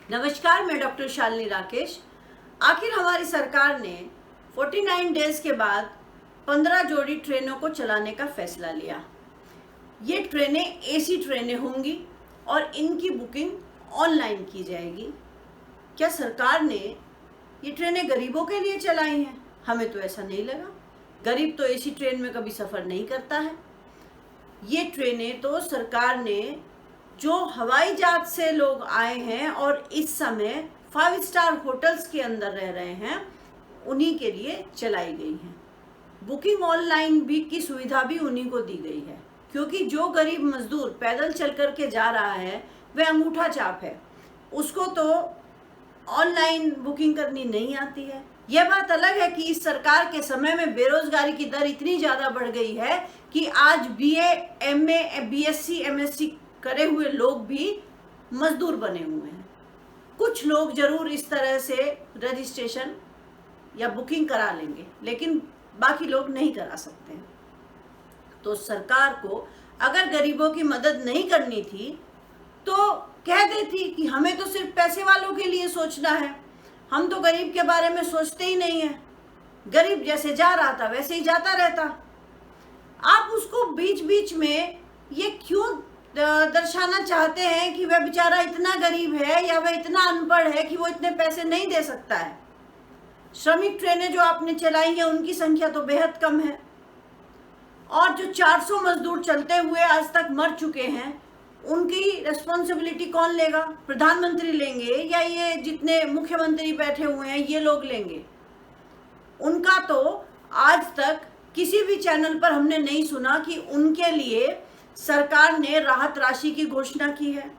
नमस्कार, मैं डॉक्टर शालिनी राकेश। आखिर हमारी सरकार ने 49 डेज के बाद 15 जोड़ी ट्रेनों को चलाने का फैसला लिया। ये ट्रेनें एसी ट्रेनें होंगी और इनकी बुकिंग ऑनलाइन की जाएगी। क्या सरकार ने ये ट्रेनें गरीबों के लिए चलाई हैं? हमें तो ऐसा नहीं लगा। गरीब तो एसी ट्रेन में कभी सफ़र नहीं करता है। ये ट्रेनें तो सरकार ने जो हवाई जहाज से लोग आए हैं और इस समय 5 स्टार होटल्स के अंदर रह रहे हैं, उन्हीं के लिए चलाई गई हैं। बुकिंग ऑनलाइन भी की सुविधा भी उन्हीं को दी गई है, क्योंकि जो गरीब मजदूर पैदल चल कर के जा रहा है वह अंगूठा छाप है, उसको तो ऑनलाइन बुकिंग करनी नहीं आती है। यह बात अलग है कि इस सरकार के समय में बेरोजगारी की दर इतनी ज़्यादा बढ़ गई है कि आज बीए, एमए, बीएससी, एमएससी करे हुए लोग भी मजदूर बने हुए हैं। कुछ लोग जरूर इस तरह से रजिस्ट्रेशन या बुकिंग करा लेंगे, लेकिन बाकी लोग नहीं करा सकते हैं। तो सरकार को अगर गरीबों की मदद नहीं करनी थी तो कह देती कि हमें तो सिर्फ पैसे वालों के लिए सोचना है, हम तो गरीब के बारे में सोचते ही नहीं है। गरीब जैसे जा रहा था वैसे ही जाता रहता। आप उसको बीच बीच में ये क्यों दर्शाना चाहते हैं कि वह बेचारा इतना गरीब है या वह इतना अनपढ़ है कि वो इतने पैसे नहीं दे सकता है? श्रमिक ट्रेनें जो आपने चलाई हैं उनकी संख्या तो बेहद कम है, और जो 400 मजदूर चलते हुए आज तक मर चुके हैं उनकी रिस्पॉन्सिबिलिटी कौन लेगा? प्रधानमंत्री लेंगे या ये जितने मुख्यमंत्री बैठे हुए हैं ये लोग लेंगे? उनका तो आज तक किसी भी चैनल पर हमने नहीं सुना कि उनके लिए सरकार ने राहत राशि की घोषणा की है।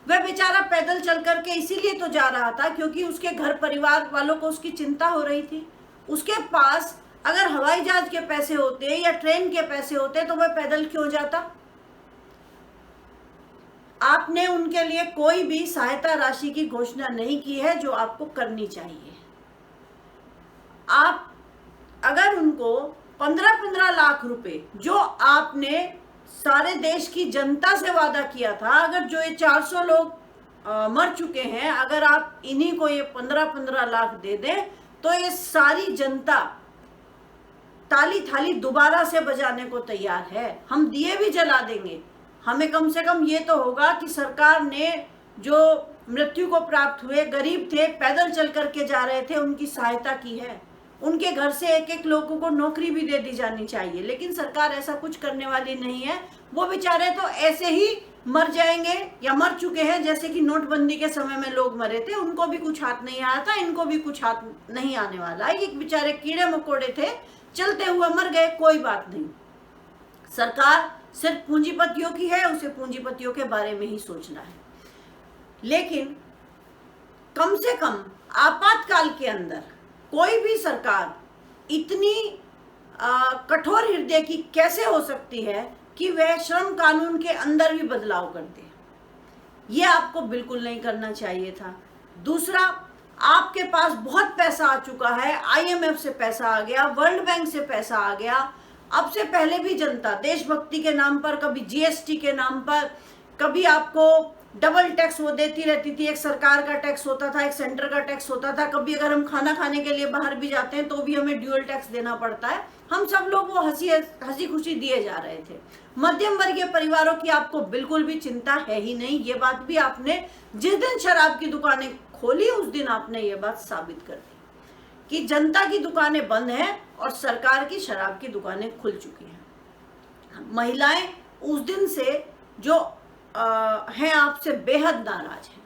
वह बेचारा पैदल चल करके इसीलिए तो जा रहा था क्योंकि उसके घर परिवार वालों को उसकी चिंता हो रही थी। उसके पास अगर हवाई जहाज के पैसे होते या ट्रेन के पैसे होते तो वह पैदल क्यों जाता? आपने उनके लिए कोई भी सहायता राशि की घोषणा नहीं की है, जो आपको करनी चाहिए। आप अगर उनको 15-15 लाख रुपए जो आपने सारे देश की जनता से वादा किया था, अगर जो ये 400 लोग मर चुके हैं, अगर आप इन्हीं को ये 15-15 लाख दे दें तो ये सारी जनता ताली थाली दोबारा से बजाने को तैयार है। हम दिए भी जला देंगे। हमें कम से कम ये तो होगा कि सरकार ने जो मृत्यु को प्राप्त हुए गरीब थे, पैदल चल करके जा रहे थे, उनकी सहायता की है। उनके घर से एक एक लोगों को नौकरी भी दे दी जानी चाहिए, लेकिन सरकार ऐसा कुछ करने वाली नहीं है। वो बेचारे तो ऐसे ही मर जाएंगे या मर चुके हैं, जैसे कि नोटबंदी के समय में लोग मरे थे, उनको भी कुछ हाथ नहीं आया था, इनको भी कुछ हाथ नहीं आने वाला है। ये बेचारे कीड़े मकोड़े थे, चलते हुए मर गए, कोई बात नहीं। सरकार सिर्फ पूंजीपतियों की है, उसे पूंजीपतियों के बारे में ही सोचना है। लेकिन कम से कम आपातकाल के अंदर कोई भी सरकार इतनी कठोर हृदय की कैसे हो सकती है कि वह श्रम कानून के अंदर भी बदलाव कर दे? यह आपको बिल्कुल नहीं करना चाहिए था। दूसरा, आपके पास बहुत पैसा आ चुका है, IMF से पैसा आ गया, वर्ल्ड बैंक से पैसा आ गया। अब से पहले भी जनता देशभक्ति के नाम पर, कभी GST के नाम पर, कभी आपको डबल टैक्स वो देती रहती थी। एक सरकार का टैक्स होता था, एक सेंटर का टैक्स होता था। कभी अगर हम खाना खाने के लिए बाहर भी जाते हैं तो भी हमें ड्यूअल टैक्स देना पड़ता है। हम सब लोग वो हंसी खुशी दिए जा रहे थे। मध्यम वर्गीय परिवारों की आपको बिल्कुल भी चिंता है ही नहीं। ये बात भी आपने जिस दिन शराब की दुकानें खोली उस दिन आपने ये बात साबित कर दी कि जनता की दुकानें बंद हैं और सरकार की शराब की दुकानें खुल चुकी हैं। महिलाएं उस दिन से जो हैं आपसे बेहद नाराज हैं।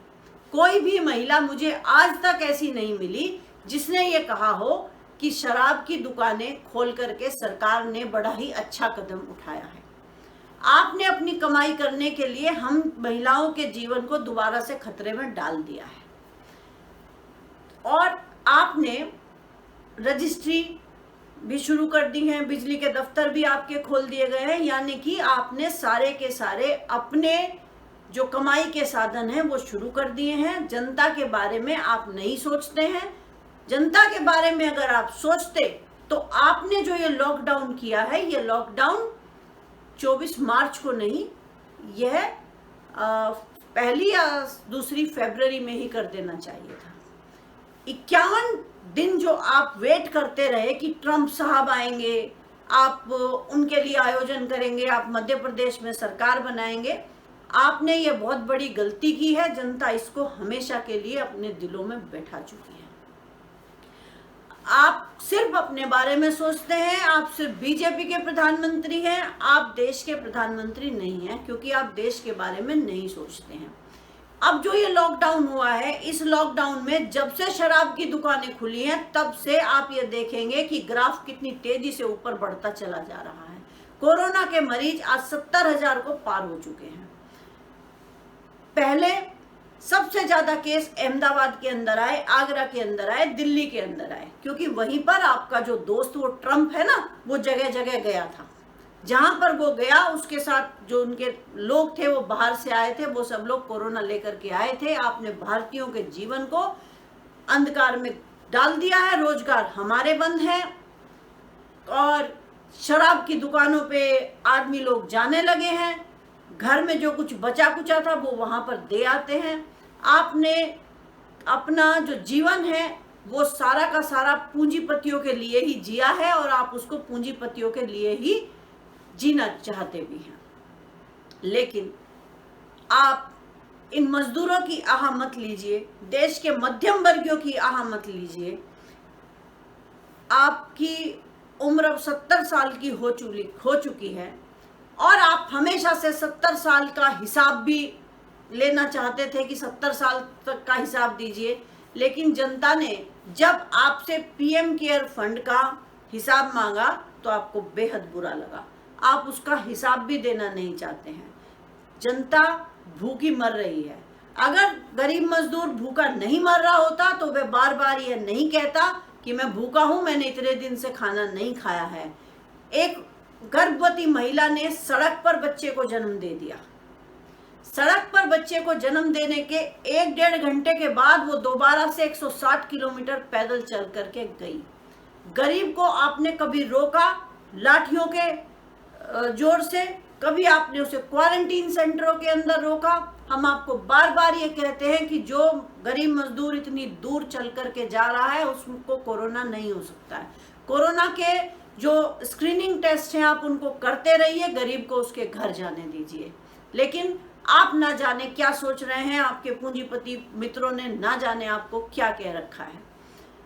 कोई भी महिला मुझे आज तक ऐसी नहीं मिली जिसने ये कहा हो कि शराब की दुकानें खोल करके सरकार ने बड़ा ही अच्छा कदम उठाया है। आपने अपनी कमाई करने के लिए हम महिलाओं के जीवन को दोबारा से खतरे में डाल दिया है, और आपने रजिस्ट्री भी शुरू कर दी है, बिजली के दफ्तर भी आपके खोल दिए गए हैं। यानी कि आपने सारे के सारे अपने जो कमाई के साधन हैं वो शुरू कर दिए हैं। जनता के बारे में आप नहीं सोचते हैं। जनता के बारे में अगर आप सोचते तो आपने जो ये लॉकडाउन किया है, ये लॉकडाउन 24 मार्च को नहीं, यह पहली या दूसरी फरवरी में ही कर देना चाहिए था। 51 दिन जो आप वेट करते रहे कि ट्रंप साहब आएंगे, आप उनके लिए आयोजन करेंगे, आप मध्य प्रदेश में सरकार बनाएंगे, आपने ये बहुत बड़ी गलती की है। जनता इसको हमेशा के लिए अपने दिलों में बैठा चुकी है। आप सिर्फ अपने बारे में सोचते हैं, आप सिर्फ बीजेपी के प्रधानमंत्री हैं, आप देश के प्रधानमंत्री नहीं हैं, क्योंकि आप देश के बारे में नहीं सोचते हैं। अब जो ये लॉकडाउन हुआ है, इस लॉकडाउन में जब से शराब की दुकानें खुली हैं तब से आप ये देखेंगे कि ग्राफ कितनी तेजी से ऊपर बढ़ता चला जा रहा है। कोरोना के मरीज आज 70,000 को पार हो चुके हैं। पहले सबसे ज्यादा केस अहमदाबाद के अंदर आए, आगरा के अंदर आए, दिल्ली के अंदर आए, क्योंकि वहीं पर आपका जो दोस्त वो ट्रंप है ना, वो जगह जगह गया था। जहां पर वो गया उसके साथ जो उनके लोग थे वो बाहर से आए थे, वो सब लोग कोरोना लेकर के आए थे। आपने भारतीयों के जीवन को अंधकार में डाल दिया है। रोजगार हमारे बंद है और शराब की दुकानों पे आदमी लोग जाने लगे हैं। घर में जो कुछ बचा कुचा था वो वहां पर दे आते हैं। आपने अपना जो जीवन है वो सारा का सारा पूंजीपतियों के लिए ही जिया है और आप उसको पूंजीपतियों के लिए ही जीना चाहते भी हैं। लेकिन आप इन मजदूरों की आह मत लीजिए, देश के मध्यम वर्गियों की आह मत लीजिए। आपकी उम्र अब 70 साल की हो चुकी है और आप हमेशा से 70 साल का हिसाब भी लेना चाहते थे कि 70 साल तक का हिसाब दीजिए। लेकिन जनता ने जब आपसे पीएम केयर फंड का हिसाब मांगा तो आपको बेहद बुरा लगा। आप उसका हिसाब भी देना नहीं चाहते हैं। जनता भूखी मर रही है। अगर गरीब मजदूर भूखा नहीं मर रहा होता तो वह बार बार यह नहीं कहता कि मैं भूखा हूं, मैंने इतने दिन से खाना नहीं खाया है। एक गर्भवती महिला ने सड़क पर बच्चे को जन्म दे दिया। सड़क पर बच्चे को जन्म देने के 1-1.5 घंटे के बाद वो दोबारा से 160 किलोमीटर पैदल चल करके गई। गरीब को आपने कभी रोका लाठियों के जोर से, कभी आपने उसे क्वारंटीन सेंटरों के अंदर रोका। हम आपको बार बार ये कहते हैं कि जो गरीब मजदूर इतनी दूर चल करके जा रहा है उसको कोरोना नहीं हो सकता है। कोरोना के जो स्क्रीनिंग टेस्ट हैं आप उनको करते रहिए, गरीब को उसके घर जाने दीजिए। लेकिन आप ना जाने क्या सोच रहे हैं, आपके पूंजीपति मित्रों ने ना जाने आपको क्या कह रखा है।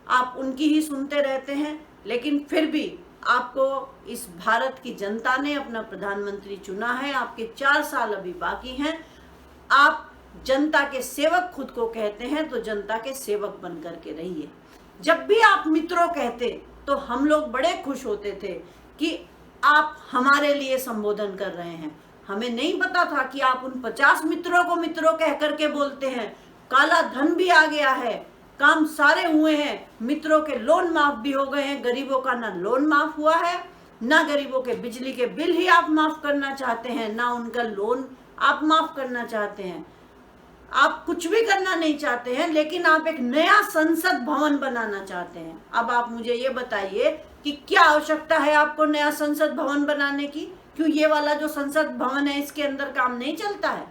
आप उनकी ही सुनते रहते हैं, लेकिन फिर भी आपको इस भारत की जनता ने अपना प्रधानमंत्री चुना है। आपके 4 साल अभी बाकी हैं। आप जनता के सेवक खुद को कहते हैं तो जनता के सेवक बन करके रहिए। जब भी आप मित्रों कहते तो हम लोग बड़े खुश होते थे कि आप हमारे लिए संबोधन कर रहे हैं। हमें नहीं पता था कि आप उन 50 मित्रों को मित्रों कह करके बोलते हैं। काला धन भी आ गया है, काम सारे हुए हैं, मित्रों के लोन माफ भी हो गए हैं। गरीबों का ना लोन माफ हुआ है, ना गरीबों के बिजली के बिल ही आप माफ करना चाहते हैं, ना उनका लोन आप माफ करना चाहते हैं। आप कुछ भी करना नहीं चाहते हैं, लेकिन आप एक नया संसद भवन बनाना चाहते हैं। अब आप मुझे ये बताइए कि क्या आवश्यकता है आपको नया संसद भवन बनाने की? क्यों ये वाला जो संसद भवन है इसके अंदर काम नहीं चलता है?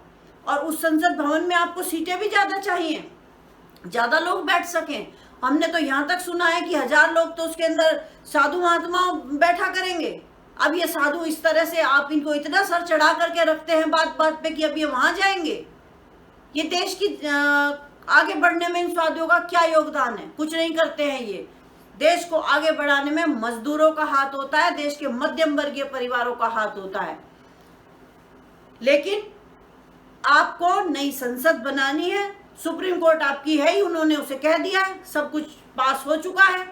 और उस संसद भवन में आपको सीटें भी ज्यादा चाहिए, ज्यादा लोग बैठ सकें। हमने तो यहाँ तक सुना है कि 1000 लोग तो उसके अंदर साधु महात्मा बैठा करेंगे। अब ये साधु इस तरह से आप इनको इतना सर चढ़ा करके रखते हैं बात बात पे कि अब ये वहां जाएंगे। ये देश की आगे बढ़ने में इन साधुओं का क्या योगदान है? कुछ नहीं करते हैं। ये देश को आगे बढ़ाने में मजदूरों का हाथ होता है, देश के मध्यम वर्गीय परिवारों का हाथ होता है। लेकिन आपको नई संसद बनानी है, सुप्रीम कोर्ट आपकी है ही, उन्होंने उसे कह दिया है, सब कुछ पास हो चुका है।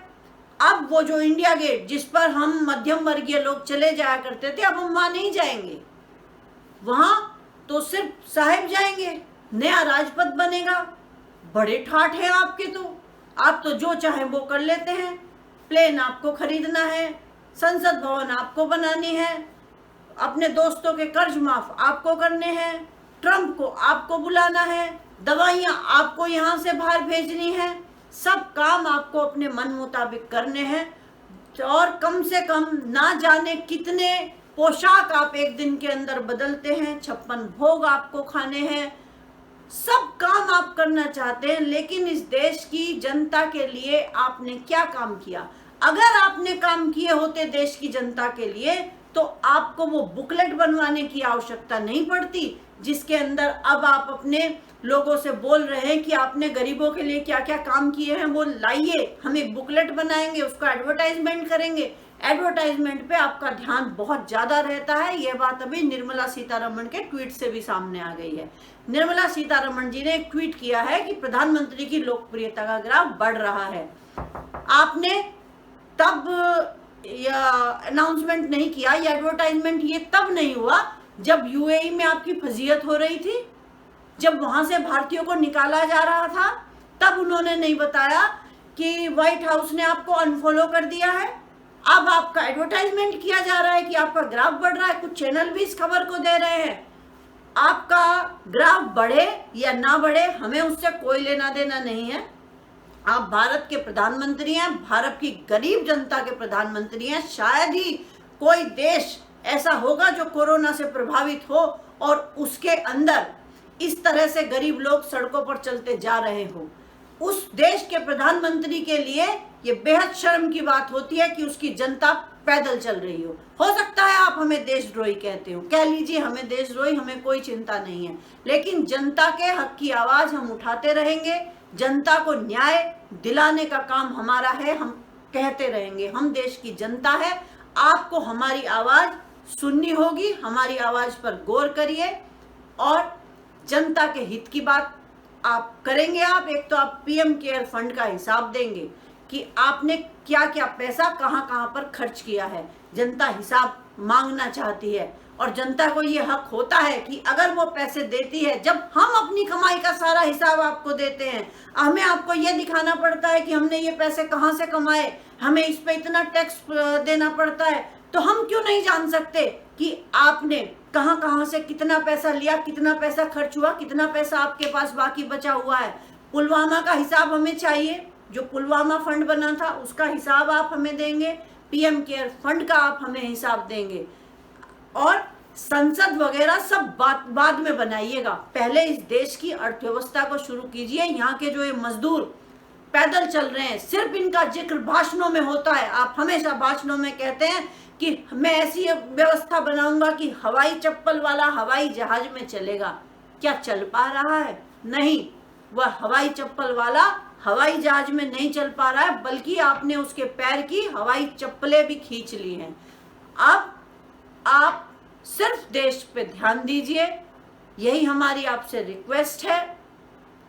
अब वो जो इंडिया गेट जिस पर हम मध्यम वर्गीय लोग चले जाया करते थे, अब हम वहां नहीं जाएंगे। वहां तो सिर्फ साहिब जाएंगे, नया राजपथ बनेगा। बड़े ठाठ हैं आपके तो, आप तो जो चाहें वो कर लेते हैं। प्लेन आपको खरीदना है, संसद भवन आपको बनानी है, अपने दोस्तों के कर्ज माफ आपको करने हैं, ट्रंप को आपको बुलाना है, दवाइयां आपको यहाँ से बाहर भेजनी है, सब काम आपको अपने मन मुताबिक करने हैं। और कम से कम ना जाने कितने पोशाक आप एक दिन के अंदर बदलते हैं, 56 भोग आपको खाने हैं, सब काम आप करना चाहते हैं, लेकिन इस देश की जनता के लिए आपने क्या काम किया? अगर आपने काम किए होते देश की जनता के लिए तो आपको वो बुकलेट बनवाने की आवश्यकता नहीं पड़ती, जिसके अंदर अब आप अपने लोगों से बोल रहे हैं कि आपने गरीबों के लिए क्या क्या काम किए हैं वो लाइए, हम एक बुकलेट बनाएंगे, उसका एडवर्टाइजमेंट करेंगे। एडवर्टाइजमेंट पे आपका ध्यान बहुत ज्यादा रहता है। यह बात अभी निर्मला सीतारमण के ट्वीट से भी सामने आ गई है। निर्मला सीतारमण जी ने एक ट्वीट किया है कि प्रधानमंत्री की लोकप्रियता का ग्राफ बढ़ रहा है। आपने तब अनाउंसमेंट नहीं किया, ये एडवर्टाइजमेंट ये तब नहीं हुआ जब यूएई में आपकी फजीहत हो रही थी, जब वहां से भारतीयों को निकाला जा रहा था, तब उन्होंने नहीं बताया कि व्हाइट हाउस ने आपको अनफॉलो कर दिया है। अब आपका एडवर्टाइजमेंट किया जा रहा है कि आपका ग्राफ बढ़ रहा है। कुछ चैनल भी इस खबर को दे रहे हैं। आपका ग्राफ बढ़े या ना बढ़े, हमें उससे कोई लेना देना नहीं है। आप भारत के प्रधानमंत्री हैं, भारत की गरीब जनता के प्रधानमंत्री हैं। शायद ही कोई देश ऐसा होगा जो कोरोना से प्रभावित हो और उसके अंदर इस तरह से गरीब लोग सड़कों पर चलते जा रहे हो। उस देश के प्रधानमंत्री के लिए ये बेहद शर्म की बात होती है कि उसकी जनता पैदल चल रही हो सकता है आप हमें देशद्रोही कहते हो, कह लीजिए हमें देशद्रोही, हमें कोई चिंता नहीं है, लेकिन जनता के हक की आवाज हम उठाते रहेंगे। जनता को न्याय दिलाने का काम हमारा है, हम कहते रहेंगे। हम देश की जनता है, आपको हमारी आवाज सुननी होगी। हमारी आवाज पर गौर करिए और जनता के हित की बात आप करेंगे। आप एक तो आप पीएम केयर फंड का हिसाब देंगे कि आपने क्या क्या पैसा कहां कहां पर खर्च किया है। जनता हिसाब मांगना चाहती है और जनता को ये हक होता है कि अगर वो पैसे देती है, जब हम अपनी कमाई का सारा हिसाब आपको देते हैं, हमें आपको ये दिखाना पड़ता है कि हमने ये पैसे कहां से कमाए, हमें इस पे इतना टैक्स देना पड़ता है, तो हम क्यों नहीं जान सकते कि आपने कहां कहां से कितना पैसा लिया, कितना पैसा खर्च हुआ, कितना पैसा आपके पास बाकी बचा हुआ है। पुलवामा का हिसाब हमें चाहिए, जो पुलवामा फंड बना था उसका हिसाब आप हमें देंगे, पीएम केयर फंड का आप हमें हिसाब देंगे। और संसद वगैरह सब बाद में बनाइएगा, पहले इस देश की अर्थव्यवस्था को शुरू कीजिए। यहाँ के जो ये मजदूर पैदल चल रहे हैं, सिर्फ इनका जिक्र भाषणों में होता है। आप हमेशा भाषणों में कहते हैं कि मैं ऐसी व्यवस्था बनाऊंगा कि हवाई चप्पल वाला हवाई जहाज में चलेगा। क्या चल पा रहा है? नहीं, वह हवाई चप्पल वाला हवाई जहाज में नहीं चल पा रहा है, बल्कि आपने उसके पैर की हवाई चप्पलें भी खींच ली हैं। अब आप सिर्फ देश पे ध्यान दीजिए, यही हमारी आपसे रिक्वेस्ट है।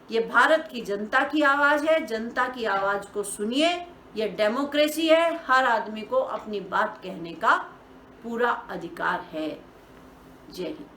ये भारत की जनता की आवाज है, जनता की आवाज को सुनिए। ये डेमोक्रेसी है, हर आदमी को अपनी बात कहने का पूरा अधिकार है। जय हिंद।